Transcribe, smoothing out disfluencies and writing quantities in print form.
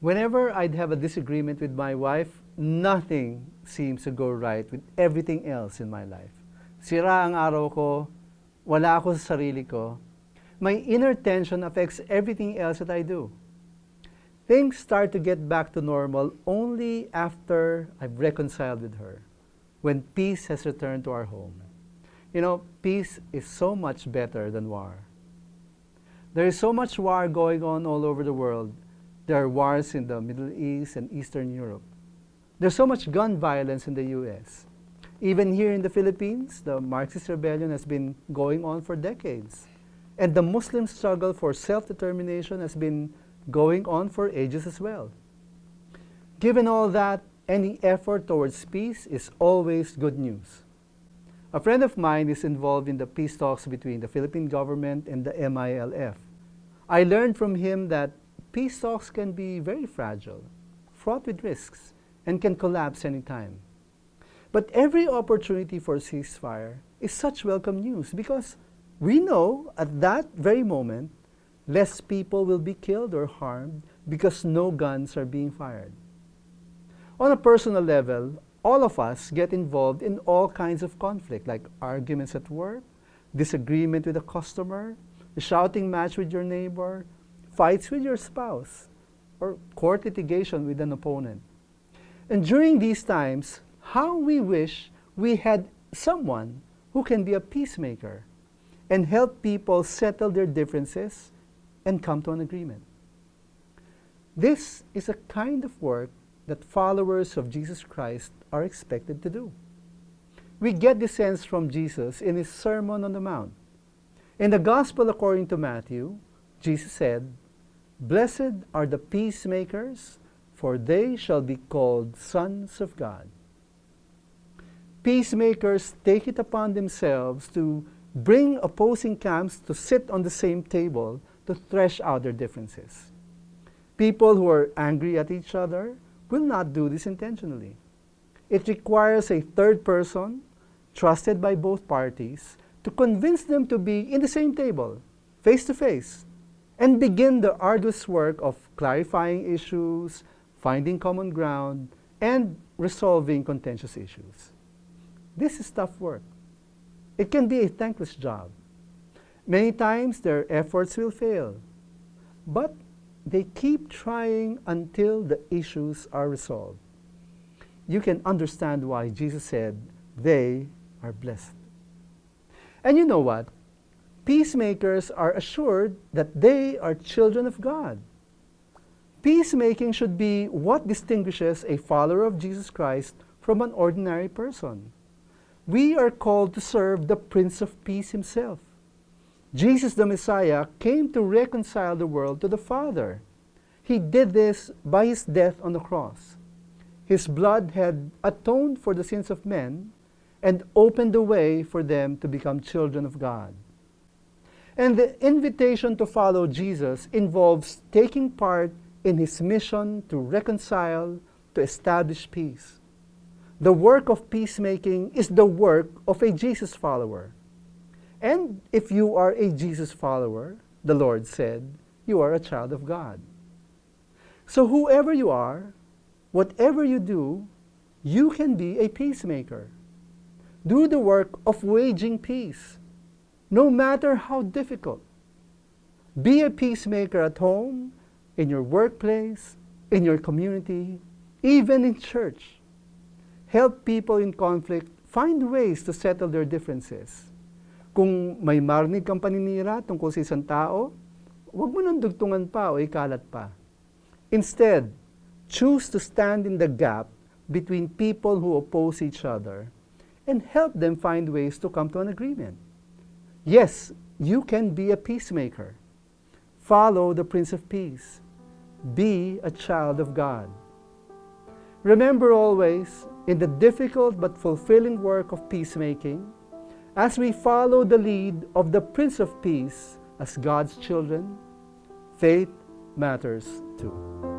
Whenever I'd have a disagreement with my wife, nothing seems to go right with everything else in my life. Sira ang araw ko, wala ako sa sarili ko. My inner tension affects everything else that I do. Things start to get back to normal only after I've reconciled with her, when peace has returned to our home. You know, peace is so much better than war. There is so much war going on all over the world. There are wars in the Middle East and Eastern Europe. There's so much gun violence in the US. Even here in the Philippines, the Marxist rebellion has been going on for decades. And the Muslim struggle for self-determination has been going on for ages as well. Given all that, any effort towards peace is always good news. A friend of mine is involved in the peace talks between the Philippine government and the MILF. I learned from him that peace talks can be very fragile, fraught with risks, and can collapse anytime. But every opportunity for ceasefire is such welcome news because we know at that very moment less people will be killed or harmed because no guns are being fired. On a personal level, all of us get involved in all kinds of conflict, like arguments at work, disagreement with a customer, a shouting match with your neighbor, fights with your spouse, or court litigation with an opponent. And during these times, how we wish we had someone who can be a peacemaker and help people settle their differences and come to an agreement. This is a kind of work that followers of Jesus Christ are expected to do. We get this sense from Jesus in his Sermon on the Mount. In the Gospel according to Matthew, Jesus said, "Blessed are the peacemakers, for they shall be called sons of God." Peacemakers take it upon themselves to bring opposing camps to sit on the same table to thresh out their differences. People who are angry at each other will not do this intentionally. It requires a third person, trusted by both parties, to convince them to be in the same table, face to face, and begin the arduous work of clarifying issues, finding common ground, and resolving contentious issues. This is tough work. It can be a thankless job. Many times their efforts will fail, but they keep trying until the issues are resolved. You can understand why Jesus said they are blessed. And you know what? Peacemakers are assured that they are children of God. Peacemaking should be what distinguishes a follower of Jesus Christ from an ordinary person. We are called to serve the Prince of Peace himself. Jesus the Messiah came to reconcile the world to the Father. He did this by his death on the cross. His blood had atoned for the sins of men and opened the way for them to become children of God. And the invitation to follow Jesus involves taking part in his mission to reconcile, to establish peace. The work of peacemaking is the work of a Jesus follower. And if you are a Jesus follower, the Lord said, you are a child of God. So whoever you are, whatever you do, you can be a peacemaker. Do the work of waging peace, no matter how difficult. Be a peacemaker at home, in your workplace, in your community, even in church. Help people in conflict find ways to settle their differences. Kung may marinig kang paninira tungkol sa isang tao, huwag mo nang dugtungan pa o ikalat pa. Instead, choose to stand in the gap between people who oppose each other and help them find ways to come to an agreement. Yes, you can be a peacemaker. Follow the Prince of Peace. Be a child of God. Remember always, in the difficult but fulfilling work of peacemaking, as we follow the lead of the Prince of Peace as God's children, faith matters too.